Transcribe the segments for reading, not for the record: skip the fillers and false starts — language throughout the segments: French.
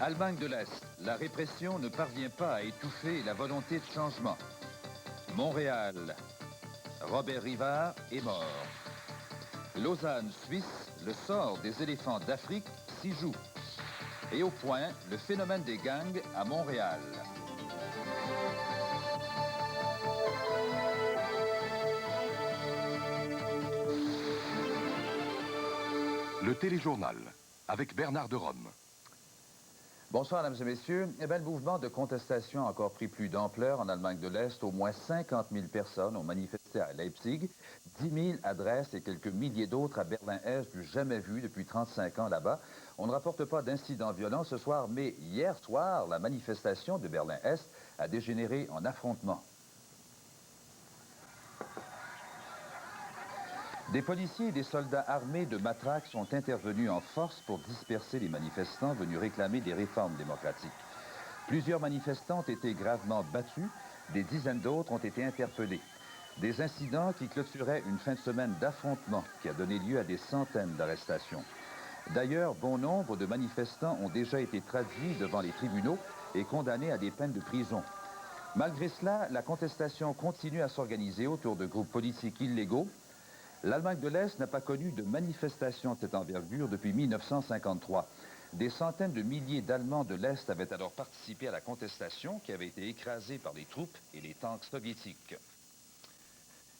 Allemagne de l'Est, la répression ne parvient pas à étouffer la volonté de changement. Montréal, Robert Rivard est mort. Lausanne, Suisse, le sort des éléphants d'Afrique s'y joue. Et au point, le phénomène des gangs à Montréal. Le téléjournal, avec Bernard de Rome. Bonsoir, mesdames et messieurs. Eh bien, le mouvement de contestation a encore pris plus d'ampleur en Allemagne de l'Est. Au moins 50 000 personnes ont manifesté à Leipzig, 10 000 adresses et quelques milliers d'autres à Berlin-Est, du jamais vu depuis 35 ans là-bas. On ne rapporte pas d'incidents violents ce soir, mais hier soir, la manifestation de Berlin-Est a dégénéré en affrontement. Des policiers et des soldats armés de matraques sont intervenus en force pour disperser les manifestants venus réclamer des réformes démocratiques. Plusieurs manifestants ont été gravement battus, des dizaines d'autres ont été interpellés. Des incidents qui clôturaient une fin de semaine d'affrontements qui a donné lieu à des centaines d'arrestations. D'ailleurs, bon nombre de manifestants ont déjà été traduits devant les tribunaux et condamnés à des peines de prison. Malgré cela, la contestation continue à s'organiser autour de groupes politiques illégaux. L'Allemagne de l'Est n'a pas connu de manifestation de cette envergure depuis 1953. Des centaines de milliers d'Allemands de l'Est avaient alors participé à la contestation qui avait été écrasée par les troupes et les tanks soviétiques.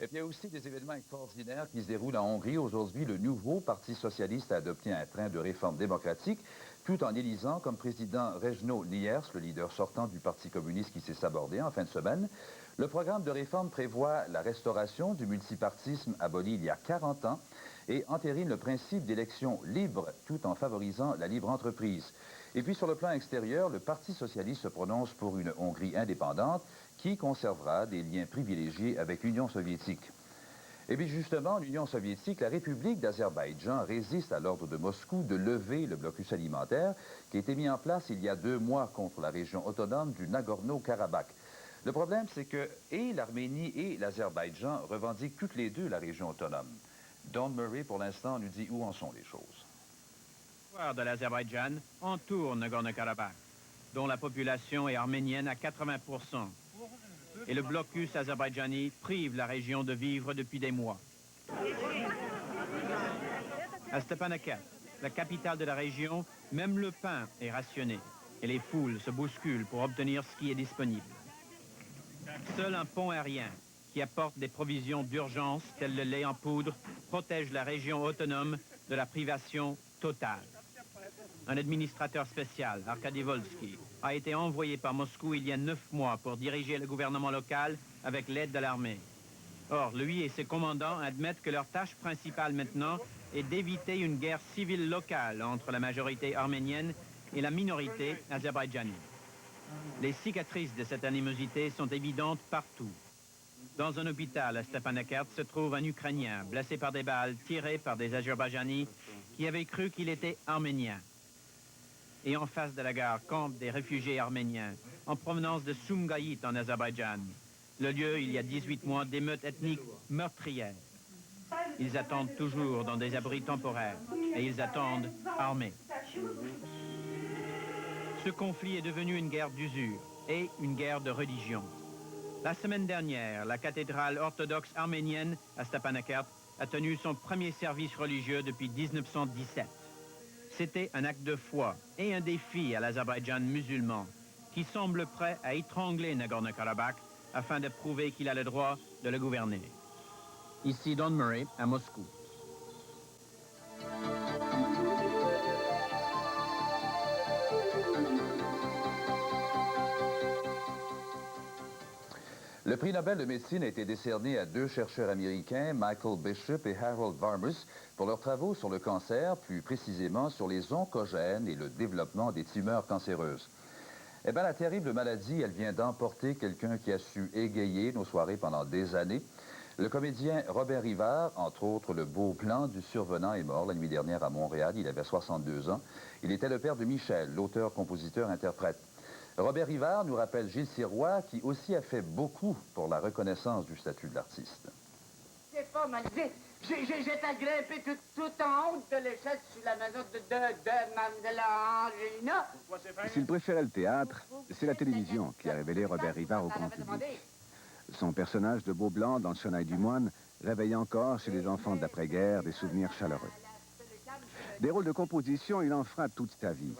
Et puis il y a aussi des événements extraordinaires qui se déroulent en Hongrie. Aujourd'hui, le nouveau Parti socialiste a adopté un train de réforme démocratique, tout en élisant comme président Rejno Nyers, le leader sortant du Parti communiste qui s'est sabordé en fin de semaine. Le programme de réforme prévoit la restauration du multipartisme aboli il y a 40 ans et entérine le principe d'élections libres tout en favorisant la libre entreprise. Et puis sur le plan extérieur, le Parti socialiste se prononce pour une Hongrie indépendante qui conservera des liens privilégiés avec l'Union soviétique. Et puis justement, l'Union soviétique, la République d'Azerbaïdjan résiste à l'ordre de Moscou de lever le blocus alimentaire qui a été mis en place il y a 2 mois contre la région autonome du Nagorno-Karabakh. Le problème, c'est que et l'Arménie et l'Azerbaïdjan revendiquent toutes les deux la région autonome. Don Murray, pour l'instant, nous dit où en sont les choses. Le de l'Azerbaïdjan entoure Nagorno-Karabakh, dont la population est arménienne à 80%. Et le blocus azerbaïdjani prive la région de vivre depuis des mois. À Stepanakert, la capitale de la région, même le pain est rationné et les foules se bousculent pour obtenir ce qui est disponible. Seul un pont aérien qui apporte des provisions d'urgence telles le lait en poudre protège la région autonome de la privation totale. Un administrateur spécial, Arkady Volsky, a été envoyé par Moscou il y a 9 mois pour diriger le gouvernement local avec l'aide de l'armée. Or, lui et ses commandants admettent que leur tâche principale maintenant est d'éviter une guerre civile locale entre la majorité arménienne et la minorité azerbaïdjanaise. Les cicatrices de cette animosité sont évidentes partout. Dans un hôpital à Stepanakert se trouve un Ukrainien blessé par des balles tirées par des Azerbaïdjanis qui avaient cru qu'il était arménien. Et en face de la gare campent des réfugiés arméniens en provenance de Sumgayit en Azerbaïdjan, le lieu, il y a 18 mois, d'émeutes ethniques meurtrières. Ils attendent toujours dans des abris temporaires et ils attendent armés. Ce conflit est devenu une guerre d'usure et une guerre de religion. La semaine dernière, la cathédrale orthodoxe arménienne à Stepanakert a tenu son premier service religieux depuis 1917. C'était un acte de foi et un défi à l'Azerbaïdjan musulman qui semble prêt à étrangler Nagorno-Karabakh afin de prouver qu'il a le droit de le gouverner. Ici Don Murray à Moscou. Le prix Nobel de médecine a été décerné à 2 chercheurs américains, Michael Bishop et Harold Varmus, pour leurs travaux sur le cancer, plus précisément sur les oncogènes et le développement des tumeurs cancéreuses. Eh bien, la terrible maladie, elle vient d'emporter quelqu'un qui a su égayer nos soirées pendant des années. Le comédien Robert Rivard, entre autres, le beau plan du survenant, est mort la nuit dernière à Montréal. Il avait 62 ans. Il était le père de Michel, l'auteur, compositeur, interprète. Robert Rivard nous rappelle Gilles Sirois, qui aussi a fait beaucoup pour la reconnaissance du statut de l'artiste. C'est formalisé. J'étais grimpé tout en haut de l'échelle sur la maison de la Angelina. S'il préférait le théâtre, c'est la télévision qui a révélé Robert Rivard au grand public. Son personnage de Beau-Blanc dans Le Chenail du Moine réveille encore chez les enfants de l'après-guerre des souvenirs chaleureux. Des rôles de composition, il en fera toute sa vie.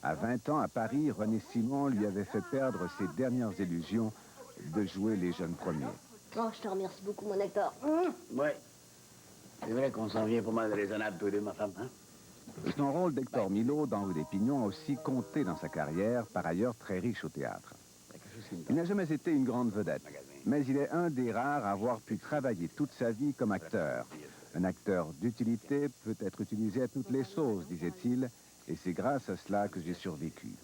À 20 ans, à Paris, René Simon lui avait fait perdre ses dernières illusions de jouer les jeunes premiers. Oh, je te remercie beaucoup, mon acteur. Ouais. C'est vrai qu'on s'en vient pas mal raisonnable, tous les deux, ma femme, hein? Son rôle d'Hector Milot dans Rue des Pignons a aussi compté dans sa carrière, par ailleurs très riche au théâtre. Il n'a jamais été une grande vedette, mais il est un des rares à avoir pu travailler toute sa vie comme acteur. Un acteur d'utilité peut être utilisé à toutes les sauces, disait-il, et c'est grâce à cela que j'ai survécu.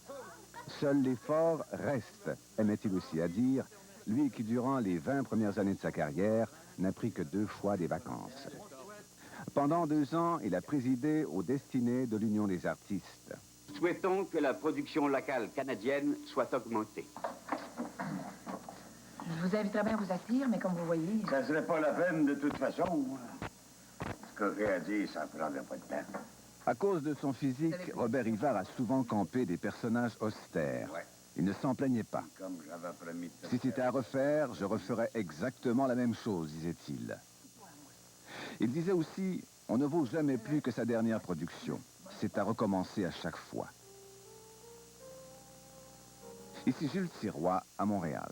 Seul l'effort reste, aimait-il aussi à dire, lui qui, durant les 20 premières années de sa carrière, n'a pris que 2 fois des vacances. Pendant 2 ans, il a présidé aux destinées de l'Union des artistes. Souhaitons que la production locale canadienne soit augmentée. Je vous inviterais bien à vous asseoir, mais comme vous voyez... Ça serait pas la peine de toute façon. Ce que j'ai à dire, ça prendrait pas de temps. À cause de son physique, Robert Rivard a souvent campé des personnages austères. Il ne s'en plaignait pas. Comme j'avais promis de Si c'était à refaire, je referais exactement la même chose, disait-il. Il disait aussi, on ne vaut jamais plus que sa dernière production. C'est à recommencer à chaque fois. Ici Jules Sirois, à Montréal.